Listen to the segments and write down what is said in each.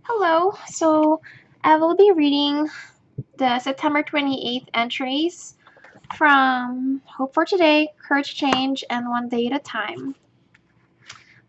Hello, so I will be reading the September 28th entries from Hope for Today, Courage Change, and One Day at a Time.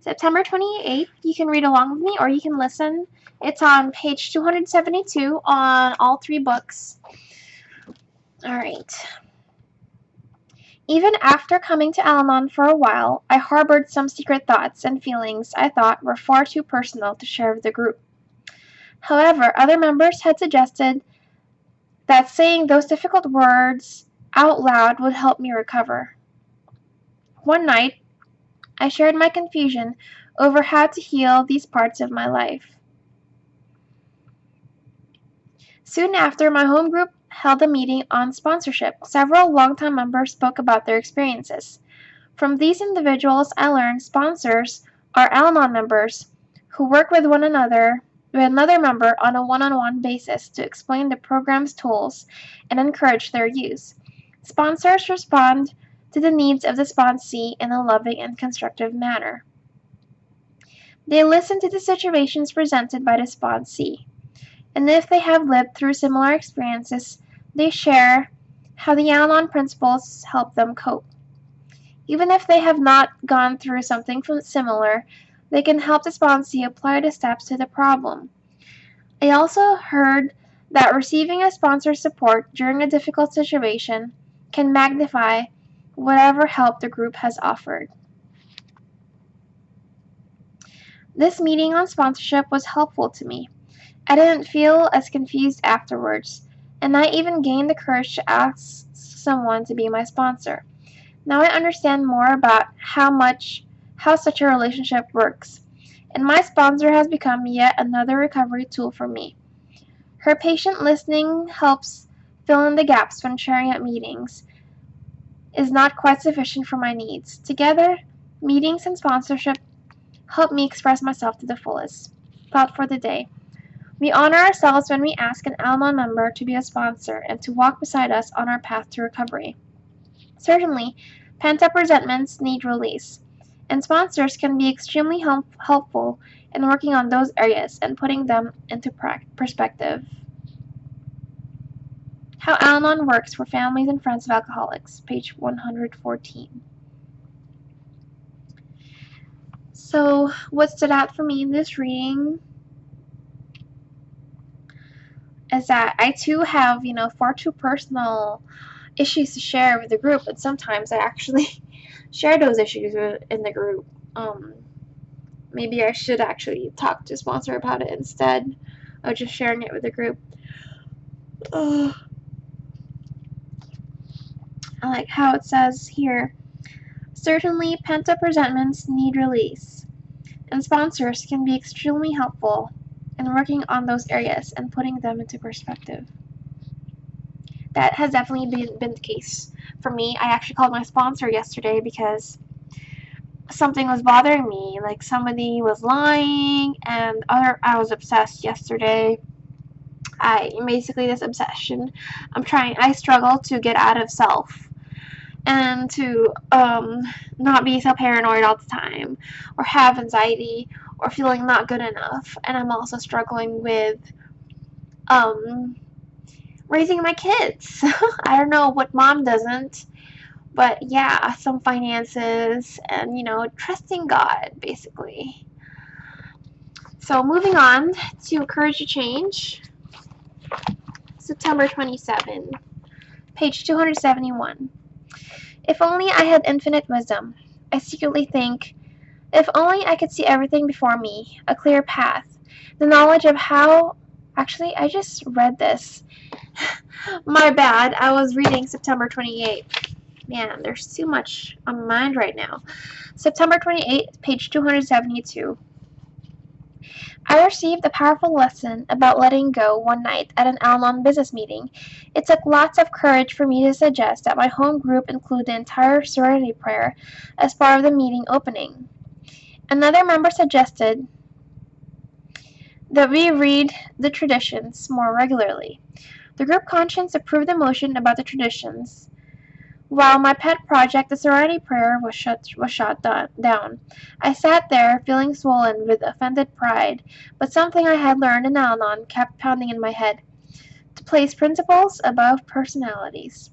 September 28th, you can read along with me or you can listen. It's on page 272 on all three books. Alright. Even after coming to Al-Anon for a while, I harbored some secret thoughts and feelings I thought were far too personal to share with the group. However, other members had suggested that saying those difficult words out loud would help me recover. One night, I shared my confusion over how to heal these parts of my life. Soon after, my home group held a meeting on sponsorship. Several longtime members spoke about their experiences. From these individuals, I learned sponsors are Al-Anon members who work with another member on a one-on-one basis to explain the program's tools and encourage their use. Sponsors respond to the needs of the sponsee in a loving and constructive manner. They listen to the situations presented by the sponsee, and if they have lived through similar experiences, they share how the Al-Anon principles help them cope. Even if they have not gone through something similar, they can help the sponsee apply the steps to the problem. I also heard that receiving a sponsor's support during a difficult situation can magnify whatever help the group has offered. This meeting on sponsorship was helpful to me. I didn't feel as confused afterwards, and I even gained the courage to ask someone to be my sponsor. Now I understand more about how such a relationship works, and my sponsor has become yet another recovery tool for me. Her patient listening helps fill in the gaps when sharing at meetings is not quite sufficient for my needs. Together, meetings and sponsorship help me express myself to the fullest. Thought for the day. We honor ourselves when we ask an Al-Anon member to be a sponsor and to walk beside us on our path to recovery. Certainly, pent-up resentments need release, and sponsors can be extremely helpful in working on those areas and putting them into perspective. How Al-Anon works for families and friends of alcoholics, page 114. So, what stood out for me in this reading is that I too have, far too personal issues to share with the group, and sometimes I actually share those issues in the group. Maybe I should actually talk to a sponsor about it instead of just sharing it with the group. I like how it says here, certainly pent-up resentments need release, and sponsors can be extremely helpful in working on those areas and putting them into perspective. That has definitely been the case for me. I actually called my sponsor yesterday because something was bothering me, like somebody was lying, and I was obsessed yesterday. Basically this obsession, I struggle to get out of self and to not be so paranoid all the time or have anxiety or feeling not good enough. And I'm also struggling with raising my kids. I don't know what mom doesn't, but yeah, some finances and, trusting God, basically. So moving on to Courage to Change, September 27, page 271. If only I had infinite wisdom. I secretly think, if only I could see everything before me, a clear path, the knowledge of how... Actually, I just read this. My bad, I was reading September 28th. Man, there's too much on my mind right now. September 28th, page 272. I received a powerful lesson about letting go one night at an Al-Anon business meeting. It took lots of courage for me to suggest that my home group include the entire Serenity Prayer as part of the meeting opening. Another member suggested that we read the traditions more regularly. The group conscience approved the motion about the traditions, While my pet project, the Serenity Prayer, was shot down, I sat there, feeling swollen with offended pride, but something I had learned in Al-Anon kept pounding in my head: to place principles above personalities.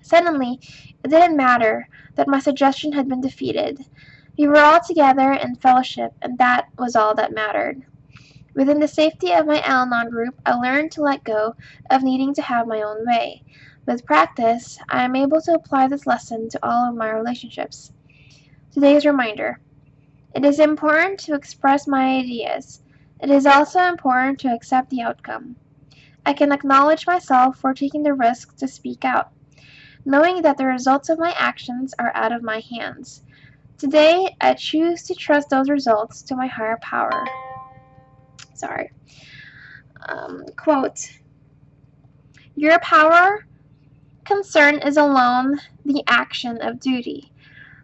Suddenly, it didn't matter that my suggestion had been defeated. We were all together in fellowship, and that was all that mattered. Within the safety of my Al-Anon group, I learned to let go of needing to have my own way. With practice, I am able to apply this lesson to all of my relationships. Today's reminder: it is important to express my ideas. It is also important to accept the outcome. I can acknowledge myself for taking the risk to speak out, knowing that the results of my actions are out of my hands. Today, I choose to trust those results to my higher power. Sorry. Quote: Your power concern is alone the action of duty,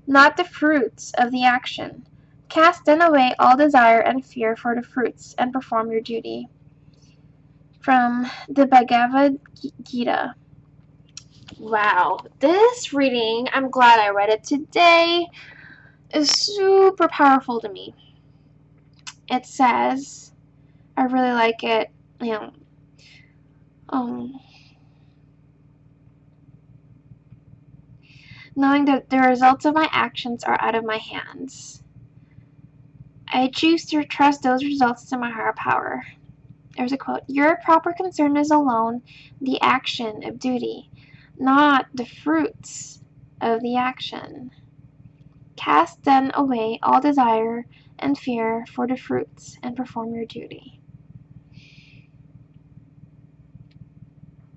not the fruits of the action. Cast then away all desire and fear for the fruits, and perform your duty. From the Bhagavad Gita. Wow, this reading, I'm glad I read it today, is super powerful to me. It says, I really like it, knowing that the results of my actions are out of my hands. I choose to trust those results to my higher power. There's a quote: Your proper concern is alone the action of duty, not the fruits of the action. Cast then away all desire and fear for the fruits, and perform your duty.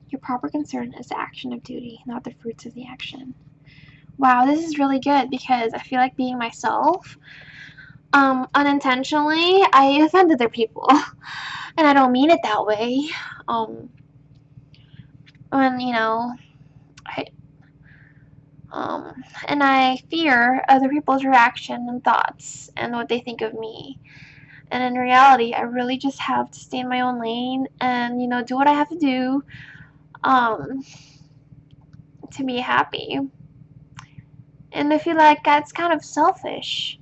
Your proper concern is the action of duty, not the fruits of the action. Wow, this is really good because I feel like being myself. Unintentionally, I offend other people, and I don't mean it that way. And I fear other people's reaction and thoughts and what they think of me. And in reality, I really just have to stay in my own lane and, do what I have to do, to be happy. And I feel like that's kind of selfish.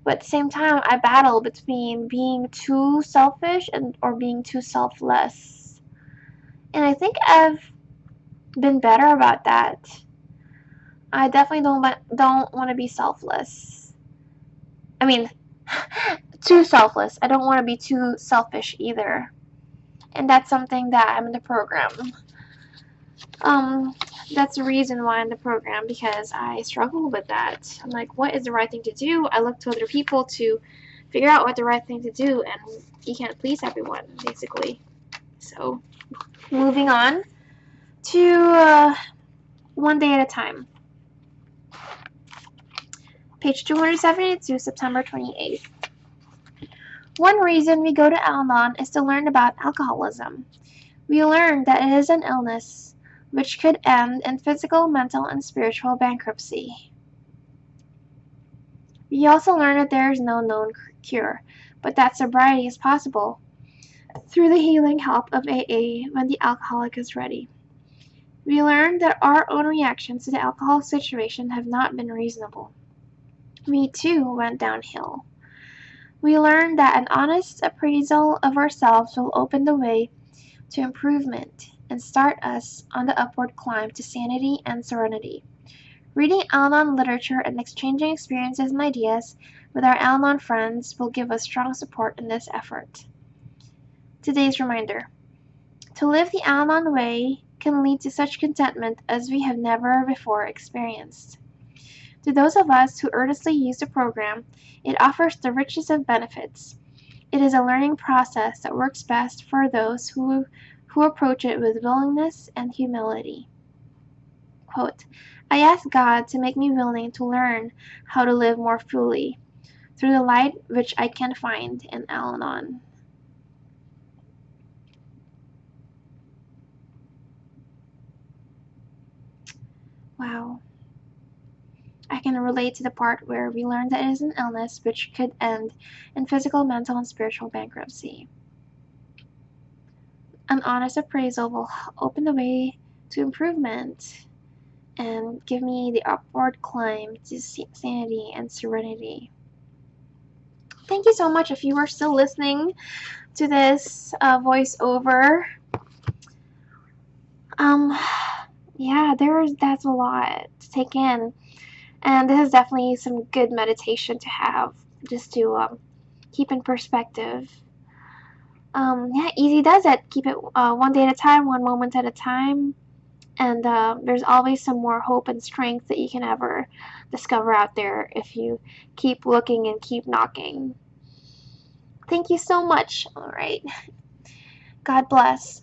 But at the same time, I battle between being too selfish or being too selfless. And I think I've been better about that. I definitely don't want to be selfless. I mean, too selfless. I don't want to be too selfish either. And that's something that I'm in the program. That's the reason why I'm in the program, because I struggle with that. I'm like, what is the right thing to do? I look to other people to figure out what the right thing to do, and you can't please everyone, basically. So, moving on to One Day at a Time. Page 272, September 28th. One reason we go to Al-Anon is to learn about alcoholism. We learn that it is an illness which could end in physical, mental, and spiritual bankruptcy. We also learn that there is no known cure, but that sobriety is possible through the healing help of AA when the alcoholic is ready. We learn that our own reactions to the alcohol situation have not been reasonable. We too went downhill. We learn that an honest appraisal of ourselves will open the way to improvement and start us on the upward climb to sanity and serenity. Reading Al-Anon literature and exchanging experiences and ideas with our Al-Anon friends will give us strong support in this effort. Today's reminder: to live the Al-Anon way can lead to such contentment as we have never before experienced. To those of us who earnestly use the program, it offers the richest of benefits. It is a learning process that works best for those who approach it with willingness and humility. Quote, I ask God to make me willing to learn how to live more fully through the light which I can find in Al-Anon. Wow. I can relate to the part where we learn that it is an illness which could end in physical, mental, and spiritual bankruptcy. An honest appraisal will open the way to improvement. and give me the upward climb to sanity and serenity. Thank you so much if you are still listening to this voiceover. Um, yeah, that's a lot to take in, and this is definitely some good meditation to have, just to keep in perspective. Yeah, easy does it. Keep it one day at a time, one moment at a time, and there's always some more hope and strength that you can ever discover out there if you keep looking and keep knocking. Thank you so much. All right. God bless.